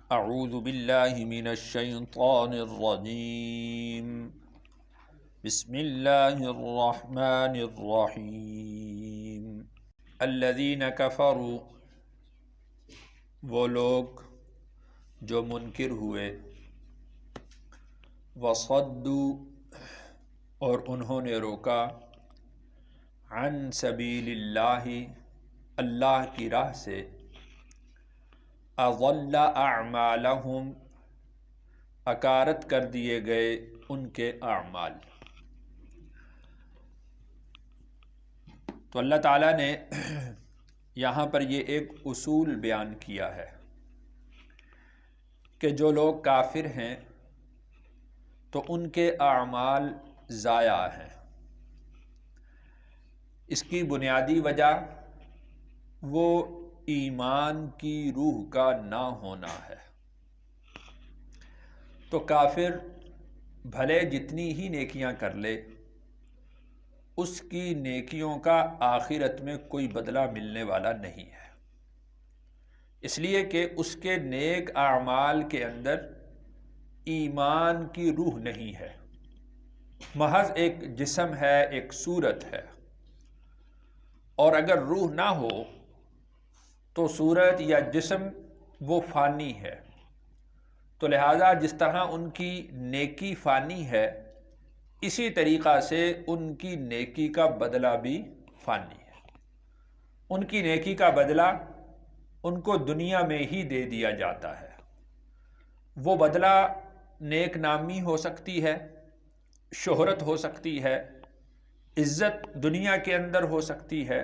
اعوذ باللہ من الشیطان الرجیم بسم اللہ الرحمن الرحیم الذین کفروا، وہ لوگ جو منکر ہوئے، وصدوا، اور انہوں نے روکا، عن سبیل اللہ، اللہ کی راہ سے، اضل اعمالہم، اکارت کر دیے گئے ان کے اعمال۔ تو اللہ تعالیٰ نے یہاں پر یہ ایک اصول بیان کیا ہے کہ جو لوگ کافر ہیں تو ان کے اعمال ضائع ہیں۔ اس کی بنیادی وجہ وہ ایمان کی روح کا نہ ہونا ہے۔ تو کافر بھلے جتنی ہی نیکیاں کر لے، اس کی نیکیوں کا آخرت میں کوئی بدلہ ملنے والا نہیں ہے، اس لیے کہ اس کے نیک اعمال کے اندر ایمان کی روح نہیں ہے، محض ایک جسم ہے، ایک صورت ہے، اور اگر روح نہ ہو تو صورت یا جسم وہ فانی ہے۔ تو لہذا جس طرح ان کی نیکی فانی ہے، اسی طریقہ سے ان کی نیکی کا بدلہ بھی فانی ہے۔ ان کی نیکی کا بدلہ ان کو دنیا میں ہی دے دیا جاتا ہے۔ وہ بدلہ نیک نامی ہو سکتی ہے، شہرت ہو سکتی ہے، عزت دنیا کے اندر ہو سکتی ہے،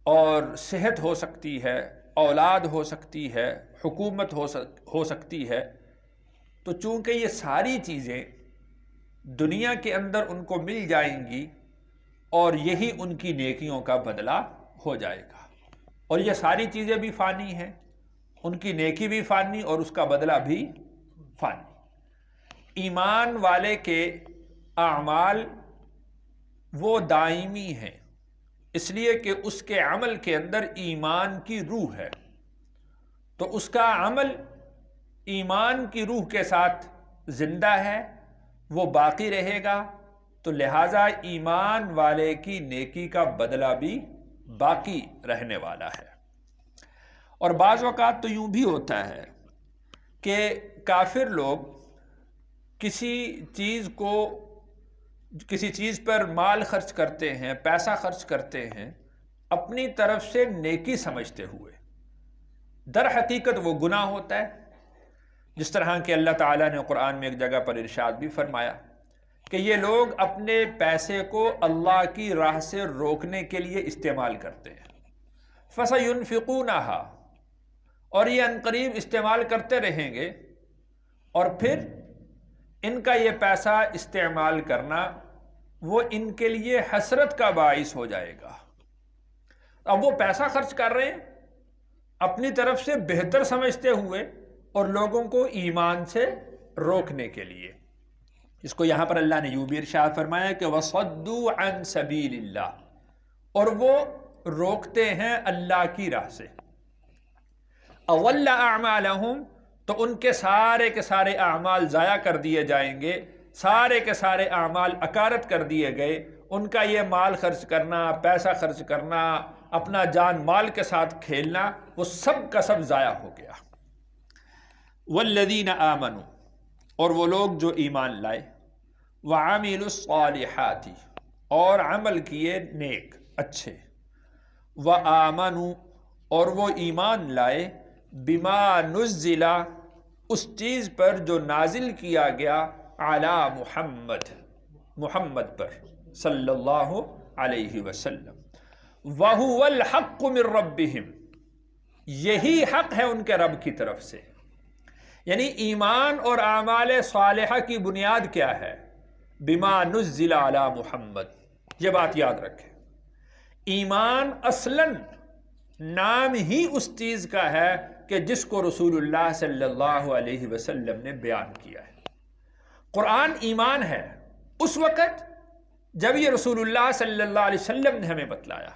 اور صحت ہو سکتی ہے، اولاد ہو سکتی ہے، حکومت ہو سکتی ہے۔ تو چونکہ یہ ساری چیزیں دنیا کے اندر ان کو مل جائیں گی، اور یہی ان کی نیکیوں کا بدلہ ہو جائے گا، اور یہ ساری چیزیں بھی فانی ہیں، ان کی نیکی بھی فانی اور اس کا بدلہ بھی فانی۔ ایمان والے کے اعمال وہ دائمی ہیں، اس لیے کہ اس کے عمل کے اندر ایمان کی روح ہے، تو اس کا عمل ایمان کی روح کے ساتھ زندہ ہے، وہ باقی رہے گا، تو لہٰذا ایمان والے کی نیکی کا بدلہ بھی باقی رہنے والا ہے۔ اور بعض اوقات تو یوں بھی ہوتا ہے کہ کافر لوگ کسی چیز پر مال خرچ کرتے ہیں، پیسہ خرچ کرتے ہیں، اپنی طرف سے نیکی سمجھتے ہوئے، در حقیقت وہ گناہ ہوتا ہے۔ جس طرح کہ اللہ تعالیٰ نے قرآن میں ایک جگہ پر ارشاد بھی فرمایا کہ یہ لوگ اپنے پیسے کو اللہ کی راہ سے روکنے کے لیے استعمال کرتے ہیں، فَسَيُنْفِقُونَهَا، اور یہ عنقریب استعمال کرتے رہیں گے، اور پھر ان کا یہ پیسہ استعمال کرنا وہ ان کے لیے حسرت کا باعث ہو جائے گا۔ اب وہ پیسہ خرچ کر رہے ہیں اپنی طرف سے بہتر سمجھتے ہوئے، اور لوگوں کو ایمان سے روکنے کے لیے۔ اس کو یہاں پر اللہ نے یوں بھی ارشاد فرمایا کہ وَصَدُّوا عَن سَبِيلِ اللَّهِ، اور وہ روکتے ہیں اللہ کی راہ سے۔ أَضَلَّ أَعْمَالَهُمْ، تو ان کے سارے اعمال ضائع کر دیے جائیں گے، سارے کے سارے اعمال اکارت کر دیے گئے۔ ان کا یہ مال خرچ کرنا، پیسہ خرچ کرنا، اپنا جان مال کے ساتھ کھیلنا، وہ سب کا سب ضائع ہو گیا۔ والذین آمنوا، اور وہ لوگ جو ایمان لائے، وعملوا الصالحات، اور عمل کیے نیک اچھے، وآمنوا، اور وہ ایمان لائے، بما نزل، اس چیز پر جو نازل کیا گیا، علی محمد پر صلی اللہ علیہ وسلم، وَهُوَ الْحَقُّ مِن رَبِّهِمْ، یہی حق ہے ان کے رب کی طرف سے۔ یعنی ایمان اور اعمال صالحہ کی بنیاد کیا ہے؟ بما نزل علی محمد، یہ بات یاد رکھیں۔ ایمان اصلاً نام ہی اس چیز کا ہے کہ جس کو رسول اللہ صلی اللہ علیہ وسلم نے بیان کیا ہے۔ قرآن ایمان ہے اس وقت جب یہ رسول اللہ صلی اللہ علیہ وسلم نے ہمیں بتلایا۔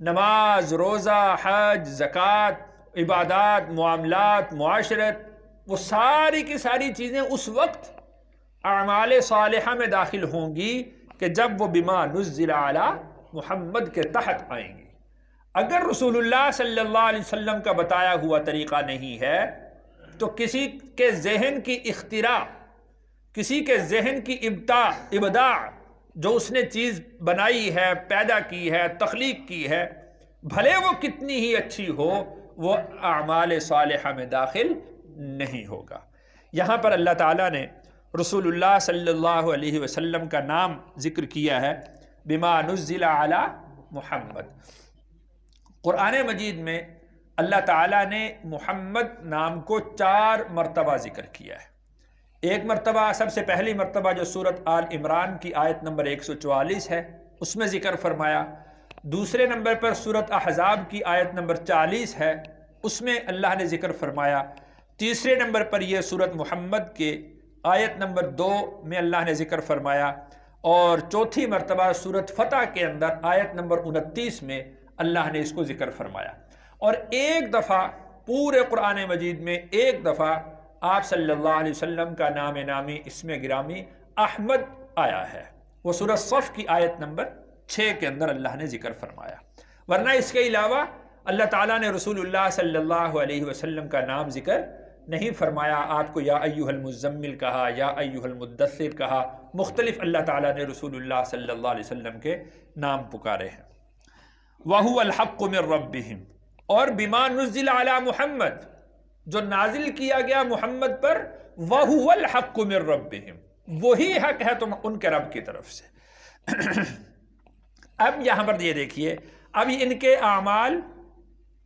نماز، روزہ، حج، زکوٰۃ، عبادات، معاملات، معاشرت، وہ ساری کی ساری چیزیں اس وقت اعمال صالحہ میں داخل ہوں گی کہ جب وہ بما نزل علی محمد کے تحت آئیں گی۔ اگر رسول اللہ صلی اللہ علیہ وسلم کا بتایا ہوا طریقہ نہیں ہے تو کسی کے ذہن کی اختراع، کسی کے ذہن کی ابداع جو اس نے چیز بنائی ہے، پیدا کی ہے، تخلیق کی ہے، بھلے وہ کتنی ہی اچھی ہو، وہ اعمال صالحہ میں داخل نہیں ہوگا۔ یہاں پر اللہ تعالیٰ نے رسول اللہ صلی اللہ علیہ وسلم کا نام ذکر کیا ہے، بما نزل علی محمد۔ قرآن مجید میں اللہ تعالیٰ نے محمد نام کو 4 مرتبہ ذکر کیا ہے۔ ایک مرتبہ، سب سے پہلی مرتبہ جو سورۃ آل عمران کی آیت نمبر 144 ہے، اس میں ذکر فرمایا۔ دوسرے نمبر پر سورۃ احزاب کی آیت نمبر 40 ہے، اس میں اللہ نے ذکر فرمایا۔ تیسرے نمبر پر یہ سورۃ محمد کے آیت نمبر 2 میں اللہ نے ذکر فرمایا، اور چوتھی مرتبہ سورۃ فتح کے اندر آیت نمبر 29 میں اللہ نے اس کو ذکر فرمایا۔ اور ایک دفعہ پورے قرآن مجید میں ایک دفعہ آپ صلی اللہ علیہ وسلم کا نام نامی، اسم گرامی احمد آیا ہے، وہ سورۃ صف کی آیت نمبر 6 کے اندر اللہ نے ذکر فرمایا۔ ورنہ اس کے علاوہ اللہ تعالیٰ نے رسول اللہ صلی اللہ علیہ وسلم کا نام ذکر نہیں فرمایا۔ آپ کو یا ایھا المزمل کہا، یا ایھا المدثر کہا، مختلف اللہ تعالیٰ نے رسول اللہ صلی اللہ علیہ وسلم کے نام پکارے ہیں۔ وَهُوَ الْحَقُّ مِن رَبِّهِمْ، اور بما نزل علی محمد، جو نازل کیا گیا محمد پر، وَهُوَ الْحَقُّ مِن رَبِّهِمْ، وہی حق ہے تم ان کے رب کی طرف سے۔ اب یہاں پر یہ دیکھیے، اب ان کے اعمال،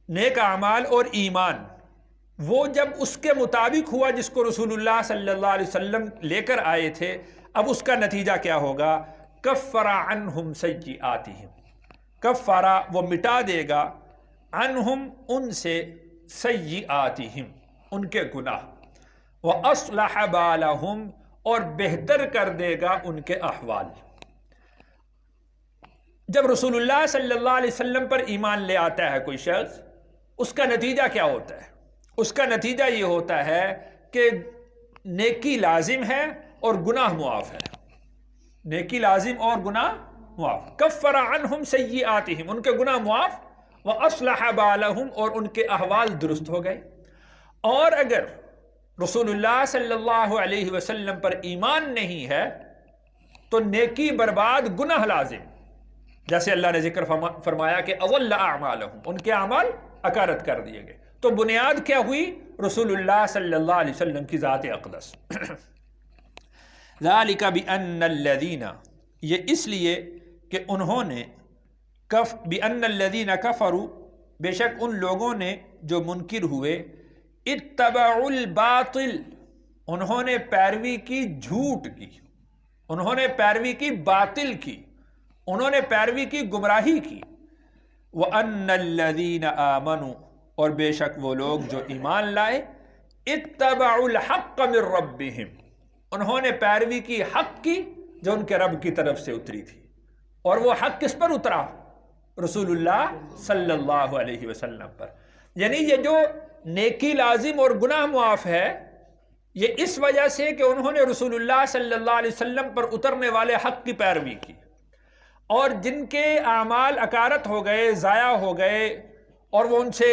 نیک اعمال اور ایمان، وہ جب اس کے مطابق ہوا جس کو رسول اللہ صلی اللہ علیہ وسلم لے کر آئے تھے، اب اس کا نتیجہ کیا ہوگا؟ کفر عنہم سیئاتہم، کفارہ وہ مٹا دے گا، عنہم ان سے، سیئاتہم ان کے گناہ، وَأَصْلَحَ بَالَهُمْ اور بہتر کر دے گا ان کے احوال۔ جب رسول اللہ صلی اللہ علیہ وسلم پر ایمان لے آتا ہے کوئی شخص، اس کا نتیجہ کیا ہوتا ہے؟ اس کا نتیجہ یہ ہوتا ہے کہ نیکی لازم ہے اور گناہ معاف ہے، نیکی لازم اور گناہ معاف۔ کفر عنہم سیئاتہم، ان کے گناہ معاف، وَأَصْلَحَ بَالَهُمْ اور ان کے احوال درست ہو گئے۔ اور اگر رسول اللہ صلی اللہ علیہ وسلم پر ایمان نہیں ہے تو نیکی برباد، گناہ لازم، جیسے اللہ نے ذکر فرمایا کہ اضل اعمالہم، ان کے اعمال اکارت کر دیے گئے۔ تو بنیاد کیا ہوئی؟ رسول اللہ صلی اللہ علیہ وسلم کی ذات اقدس۔ ذالک بأن الذین، یہ اس لیے کہ انہوں نے، بأن الذین کفروا، بے شک ان لوگوں نے جو منکر ہوئے، اتبعوا الباطل، انہوں نے پیروی کی جھوٹ کی، انہوں نے پیروی کی باطل کی، انہوں نے پیروی کی گمراہی کی۔ وَأَنَّ الَّذِينَ آمَنُوا اور بے شک وہ لوگ جو ایمان لائے، اتبعوا الحق من ربهم، انہوں نے پیروی کی حق کی جو ان کے رب کی طرف سے اتری تھی۔ اور وہ حق کس پر اترا؟ رسول اللہ صلی اللہ علیہ وسلم پر۔ یعنی یہ جو نیکی لازم اور گناہ معاف ہے، یہ اس وجہ سے کہ انہوں نے رسول اللہ صلی اللہ علیہ وسلم پر اترنے والے حق کی پیروی کی، اور جن کے اعمال اکارت ہو گئے، ضائع ہو گئے، اور وہ ان سے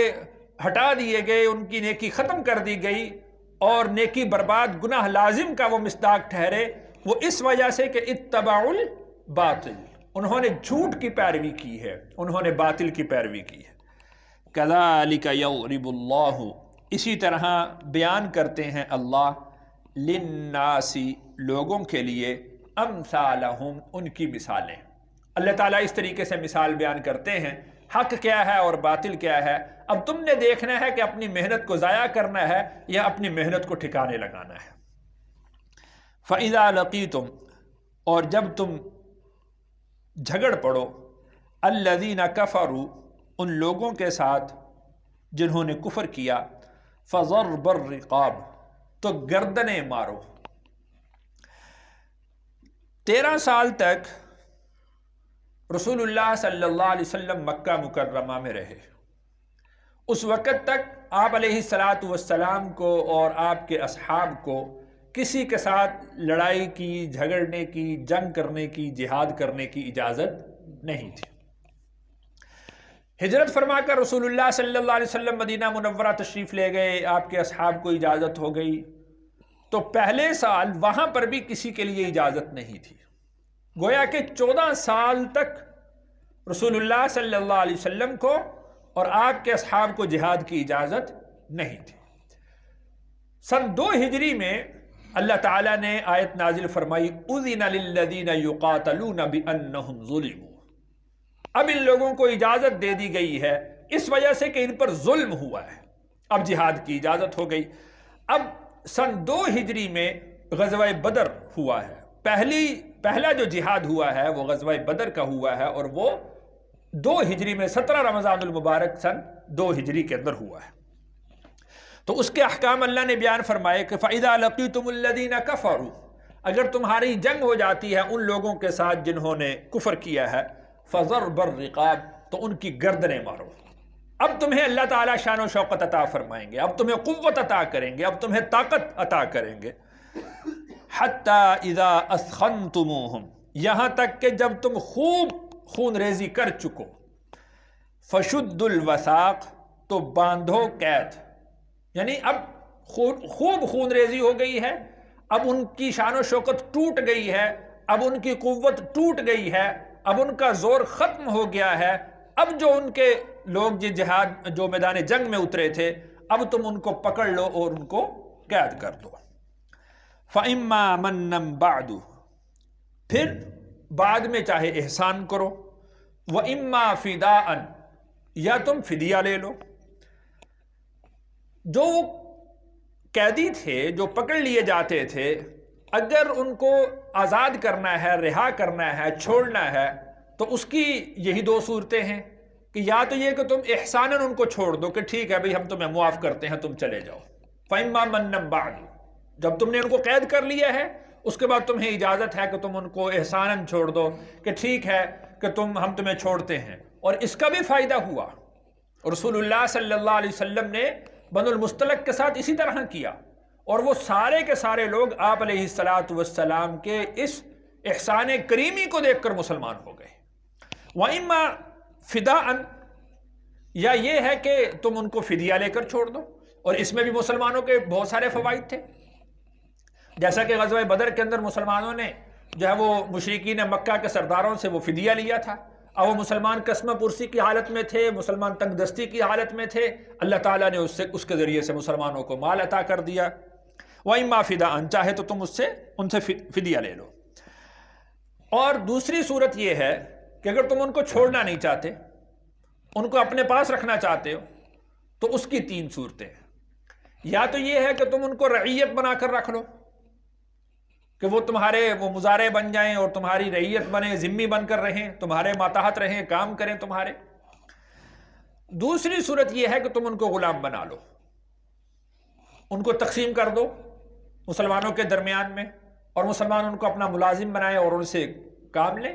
ہٹا دیے گئے، ان کی نیکی ختم کر دی گئی، اور نیکی برباد، گناہ لازم کا وہ مصداق ٹھہرے، وہ اس وجہ سے کہ اتبعوا الباطل، انہوں نے جھوٹ کی پیروی کی ہے، انہوں نے باطل کی پیروی کی ہے۔ کذالک یضرب اللہ، اسی طرح بیان کرتے ہیں اللہ، للناس لوگوں کے لیے، امثالہم ان کی مثالیں۔ اللہ تعالیٰ اس طریقے سے مثال بیان کرتے ہیں، حق کیا ہے اور باطل کیا ہے۔ اب تم نے دیکھنا ہے کہ اپنی محنت کو ضائع کرنا ہے یا اپنی محنت کو ٹھکانے لگانا ہے۔ فَإِذَا لَقِيتُمْ اور جب تم جھگڑ پڑو، الَّذِينَ كَفَرُوا ان لوگوں کے ساتھ جنہوں نے کفر کیا، فَضَرْبَ الرِّقَابِ تو گردنیں مارو۔ 13 سال تک رسول اللہ صلی اللہ علیہ وسلم مکہ مکرمہ میں رہے۔ اس وقت تک آپ علیہ الصلاۃ والسلام کو اور آپ کے اصحاب کو کسی کے ساتھ لڑائی کی، جھگڑنے کی، جنگ کرنے کی، جہاد کرنے کی اجازت نہیں تھی۔ ہجرت فرما کر رسول اللہ صلی اللہ علیہ وسلم مدینہ منورہ تشریف لے گئے، آپ کے اصحاب کو اجازت ہو گئی، تو پہلے سال وہاں پر بھی کسی کے لیے اجازت نہیں تھی۔ گویا کہ 14 سال تک رسول اللہ صلی اللہ علیہ وسلم کو اور آپ کے اصحاب کو جہاد کی اجازت نہیں تھی۔ سن 2 ہجری میں اللہ تعالیٰ نے آیت نازل فرمائی اذن للذین یقاتلون بانہم ظلموا، اب ان لوگوں کو اجازت دے دی گئی ہے اس وجہ سے کہ ان پر ظلم ہوا ہے، اب جہاد کی اجازت ہو گئی۔ اب سن 2 ہجری میں غزوہ بدر ہوا ہے، پہلا جو جہاد ہوا ہے وہ غزوہ بدر کا ہوا ہے، اور وہ 2 ہجری میں 17 رمضان المبارک سن 2 ہجری کے اندر ہوا ہے۔ تو اس کے احکام اللہ نے بیان فرمائے کہ فَإِذَا لَقِيتُمُ الَّذِينَ كَفَرُوا، اگر تمہاری جنگ ہو جاتی ہے ان لوگوں کے ساتھ جنہوں نے کفر کیا ہے، فَضَرْبَ الرِّقَابِ، تو ان کی گردنیں مارو۔ اب تمہیں اللہ تعالیٰ شان و شوقت عطا فرمائیں گے، اب تمہیں قوت عطا کریں گے، اب تمہیں طاقت عطا کریں گے۔ حَتَّى إِذَا أَثْخَنْتُمُوهُمْ، یہاں تک کہ جب تم خوب خون ریزی کر چکو، فَشُدُّ الْوَثَاقِ، تو باندھو قید، یعنی اب خوب خون ریزی ہو گئی ہے، اب ان کی شان و شوکت ٹوٹ گئی ہے، اب ان کی قوت ٹوٹ گئی ہے، اب ان کا زور ختم ہو گیا ہے، اب جو ان کے لوگ جو میدان جنگ میں اترے تھے اب تم ان کو پکڑ لو اور ان کو قید کر دو۔ فَإِمَّا مَنًّا بَعْدُ، پھر بعد میں چاہے احسان کرو، وَإِمَّا فِدَاءً، یا تم فدیہ لے لو۔ جو قیدی تھے، جو پکڑ لیے جاتے تھے، اگر ان کو آزاد کرنا ہے، رہا کرنا ہے، چھوڑنا ہے، تو اس کی یہی 2 صورتیں ہیں کہ یا تو یہ کہ تم احساناً ان کو چھوڑ دو کہ ٹھیک ہے بھئی ہم تمہیں معاف کرتے ہیں، تم چلے جاؤ۔ فَإِمَّا مَنًّا بَعْدُ، جب تم نے ان کو قید کر لیا ہے اس کے بعد تمہیں اجازت ہے کہ تم ان کو احساناً چھوڑ دو کہ ٹھیک ہے کہ ہم تمہیں چھوڑتے ہیں۔ اور اس کا بھی فائدہ ہوا، رسول اللہ صلی اللہ علیہ وسلم نے بنو المستلق کے ساتھ اسی طرح کیا، اور وہ سارے کے سارے لوگ آپ علیہ الصلاۃ والسلام کے اس احسان کریمی کو دیکھ کر مسلمان ہو گئے۔ وَإِمَّا فِدَاءً، یا یہ ہے کہ تم ان کو فدیہ لے کر چھوڑ دو، اور اس میں بھی مسلمانوں کے بہت سارے فوائد تھے، جیسا کہ غزوہ بدر کے اندر مسلمانوں نے جو ہے وہ مشرکین مکہ کے سرداروں سے وہ فدیہ لیا تھا، اور وہ مسلمان قسمہ پرسی کی حالت میں تھے، مسلمان تنگ دستی کی حالت میں تھے، اللہ تعالیٰ نے اس کے ذریعے سے مسلمانوں کو مال عطا کر دیا۔ وَإِمَّا فِدَاءً، چاہے تو تم ان سے فدیہ لے لو۔ اور دوسری صورت یہ ہے کہ اگر تم ان کو چھوڑنا نہیں چاہتے، ان کو اپنے پاس رکھنا چاہتے ہو، تو اس کی 3 صورتیں ہیں۔ یا تو یہ ہے کہ تم ان کو رعیت بنا کر رکھ لو کہ وہ تمہارے مزارع بن جائیں اور تمہاری رعیت بنے، ذمہ بن کر رہیں، تمہارے ماتحت رہیں، کام کریں تمہارے۔ دوسری صورت یہ ہے کہ تم ان کو غلام بنا لو، ان کو تقسیم کر دو مسلمانوں کے درمیان میں، اور مسلمان ان کو اپنا ملازم بنائے اور ان سے کام لیں۔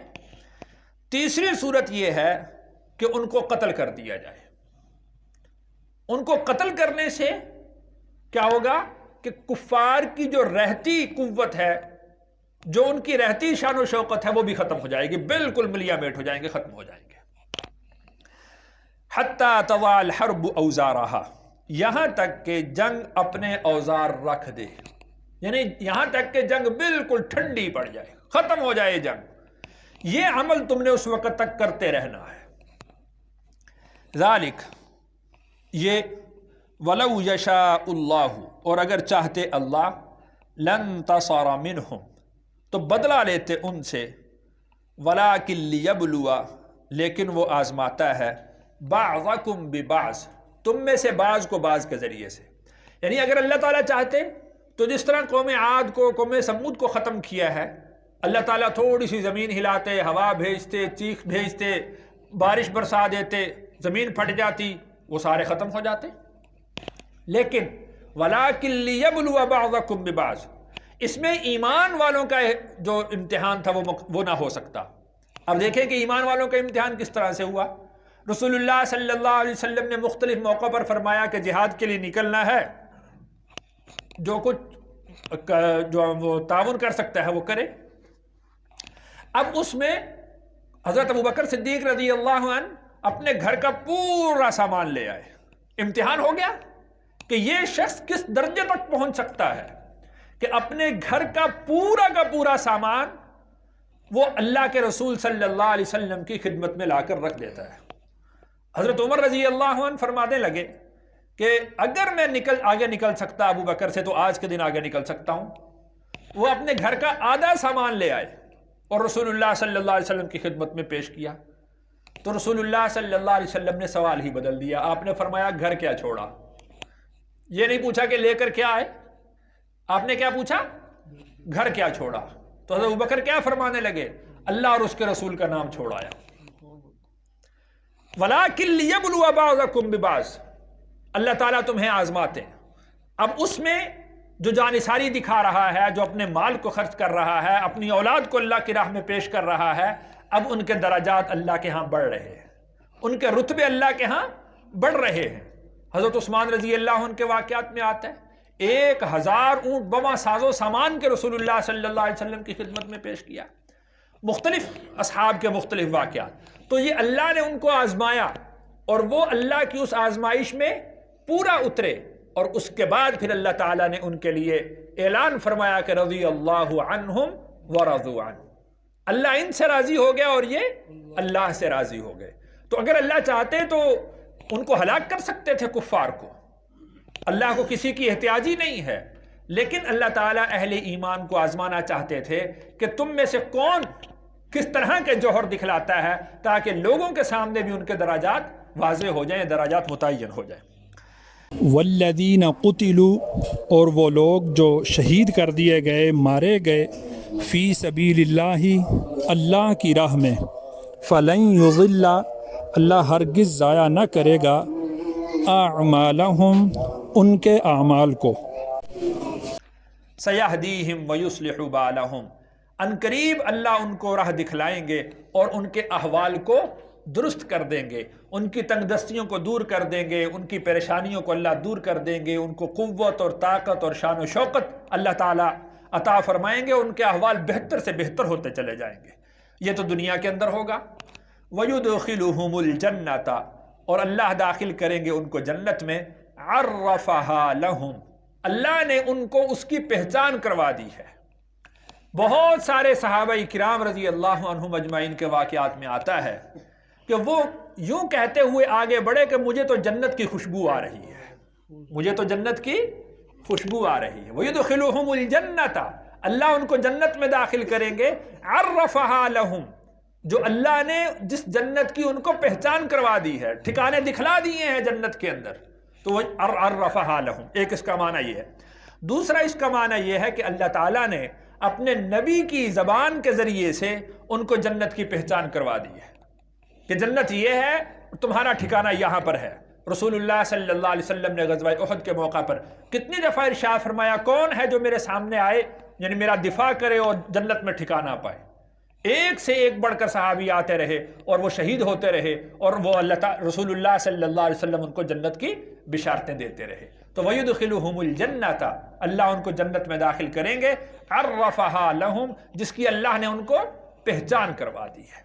تیسری صورت یہ ہے کہ ان کو قتل کر دیا جائے۔ ان کو قتل کرنے سے کیا ہوگا کہ کفار کی جو رہتی قوت ہے، جو ان کی رہتی شان و شوکت ہے، وہ بھی ختم ہو جائے گی، بالکل ملیا میٹ ہو جائیں گے، ختم ہو جائیں گے۔ حتی تضع الحرب اوزارہا، یہاں تک کہ جنگ اپنے اوزار رکھ دے، یعنی یہاں تک کہ جنگ بالکل ٹھنڈی پڑ جائے، ختم ہو جائے جنگ۔ یہ عمل تم نے اس وقت تک کرتے رہنا ہے۔ ذالک، یہ وَلَوْ يَشَاءُ اللَّهُ، اور اگر چاہتے اللہ، لَنْتَصَرَ مِنْهُمْ، تو بدلہ لیتے ان سے، وَلَٰكِن لِيَبْلُوَ، لیکن وہ آزماتا ہے، بَعْضَكُمْ بِبَعْضٍ، تم میں سے بعض کو بعض کے ذریعے سے۔ یعنی اگر اللہ تعالیٰ چاہتے تو جس طرح قوم عاد کو، قوم سمود کو ختم کیا ہے، اللہ تعالیٰ تھوڑی سی زمین ہلاتے، ہوا بھیجتے، چیخ بھیجتے، بارش برسا دیتے، زمین پھٹ جاتی، وہ سارے ختم ہو جاتے۔ لیکن وَلَٰكِن لِيَبْلُوَ بَعْضَكُمْ بِبَعْضٍ، اس میں ایمان والوں کا جو امتحان تھا وہ نہ ہو سکتا۔ اب دیکھیں کہ ایمان والوں کا امتحان کس طرح سے ہوا۔ رسول اللہ صلی اللہ علیہ وسلم نے مختلف موقع پر فرمایا کہ جہاد کے لیے نکلنا ہے، جو کچھ جو وہ تعاون کر سکتا ہے وہ کرے۔ اب اس میں حضرت ابوبکر صدیق رضی اللہ عنہ اپنے گھر کا پورا سامان لے آئے۔ امتحان ہو گیا کہ یہ شخص کس درجے تک پہنچ سکتا ہے کہ اپنے گھر کا پورا سامان وہ اللہ کے رسول صلی اللہ علیہ وسلم کی خدمت میں لا کر رکھ دیتا ہے۔ حضرت عمر رضی اللہ عنہ فرمانے لگے کہ اگر میں آگے نکل سکتا ابو بکر سے تو آج کے دن آگے نکل سکتا ہوں۔ وہ اپنے گھر کا آدھا سامان لے آئے اور رسول اللہ صلی اللہ علیہ وسلم کی خدمت میں پیش کیا، تو رسول اللہ صلی اللہ علیہ وسلم نے سوال ہی بدل دیا۔ آپ نے فرمایا گھر کیا چھوڑا؟ یہ نہیں پوچھا کہ لے کر کیا آئے، آپ نے کیا پوچھا؟ گھر کیا چھوڑا؟ تو حضرت ابوبکر کیا فرمانے لگے؟ اللہ اور اس کے رسول کا نام چھوڑایا۔ وَلَٰكِن لِيَبْلُوَ بَعْضَكُم بِبَعْضٍ، اللہ تعالیٰ تمہیں آزماتے ہیں۔ اب اس میں جو جانثاری دکھا رہا ہے، جو اپنے مال کو خرچ کر رہا ہے، اپنی اولاد کو اللہ کی راہ میں پیش کر رہا ہے، اب ان کے درجات اللہ کے ہاں بڑھ رہے ہیں، ان کے رتبے اللہ کے ہاں بڑھ رہے ہیں۔ حضرت عثمان رضی اللہ عنہ کے واقعات میں آتا ہے 1000 اونٹ بما ساز و سامان کے رسول اللہ صلی اللہ علیہ وسلم کی خدمت میں پیش کیا۔ مختلف اصحاب کے مختلف واقعات، تو یہ اللہ نے ان کو آزمایا اور وہ اللہ کی اس آزمائش میں پورا اترے، اور اس کے بعد پھر اللہ تعالیٰ نے ان کے لیے اعلان فرمایا کہ رضی اللہ عنہم ورضوا عنہ، اللہ ان سے راضی ہو گیا اور یہ اللہ سے راضی ہو گئے۔ تو اگر اللہ چاہتے تو ان کو ہلاک کر سکتے تھے، کفار کو۔ اللہ کو کسی کی احتیاجی نہیں ہے، لیکن اللہ تعالیٰ اہل ایمان کو آزمانا چاہتے تھے کہ تم میں سے کون کس طرح کے جوہر دکھلاتا ہے، تاکہ لوگوں کے سامنے بھی ان کے درجات واضح ہو جائیں، درجات متعین ہو جائیں۔ والذین قتلوا، اور وہ لوگ جو شہید کر دیے گئے، مارے گئے، فی سبیل اللہ، اللہ کی راہ میں، فلن یضل، اللہ ہرگز ضائع نہ کرے گا، اعمالہم، ان کے اعمال کو، سیہدیہم ویصلح بالہم، ان قریب اللہ ان کو راہ دکھلائیں گے اور ان کے احوال کو درست کر دیں گے، ان کی تنگ دستیوں کو دور کر دیں گے، ان کی پریشانیوں کو اللہ دور کر دیں گے، ان کو قوت اور طاقت اور شان و شوقت اللہ تعالیٰ عطا فرمائیں گے، ان کے احوال بہتر سے بہتر ہوتے چلے جائیں گے۔ یہ تو دنیا کے اندر ہوگا۔ وَيُدْخِلُهُمُ الْجَنَّةَ، اور اللہ داخل کریں گے ان کو جنت میں، عَرَّفَهَا لَهُمْ، اللہ نے ان کو اس کی پہچان کروا دی ہے۔ بہت سارے صحابہ کرام رضی اللہ عنہم اجمعین کے واقعات میں آتا ہے کہ وہ یوں کہتے ہوئے آگے بڑھے کہ مجھے تو جنت کی خوشبو آ رہی ہے، مجھے تو جنت کی خوشبو آ رہی ہے۔ وَيُدْخِلُهُمُ الْجَنَّةَ، اللہ ان کو جنت میں داخل کریں گے، عَرَّفَهَا لَهُمْ، جو اللہ نے جس جنت کی ان کو پہچان کروا دی ہے، ٹھکانے دکھلا دیے ہیں جنت کے اندر، تو وہ عَرَّفَهَا لَهُمْ، ایک اس کا معنی یہ ہے۔ دوسرا اس کا معنی یہ ہے کہ اللہ تعالیٰ نے اپنے نبی کی زبان کے ذریعے سے ان کو جنت کی پہچان کروا دی ہے کہ جنت یہ ہے، تمہارا ٹھکانہ یہاں پر ہے۔ رسول اللہ صلی اللہ علیہ وسلم نے غزوہ احد کے موقع پر کتنی دفعہ ارشاد فرمایا، کون ہے جو میرے سامنے آئے، یعنی میرا دفاع کرے اور جنت میں ٹھکانہ پائے۔ ایک سے ایک بڑھ کر صحابی آتے رہے اور وہ شہید ہوتے رہے، اور وہ رسول اللہ صلی اللہ علیہ وسلم ان کو جنت کی بشارتیں دیتے رہے۔ تو وَيُدْخِلُهُمُ الْجَنَّةَ، اللہ ان کو جنت میں داخل کریں گے، عَرَّفَهَا لَهُمْ، جس کی اللہ نے ان کو پہچان کروا دی ہے۔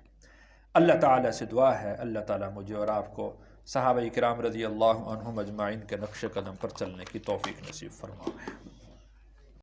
اللہ تعالیٰ سے دعا ہے اللہ تعالیٰ مجھے اور آپ کو صحابہ کرام رضی اللہ عنہم اجمعین کے نقش قدم پر چلنے کی توفیق نصیب فرمائے۔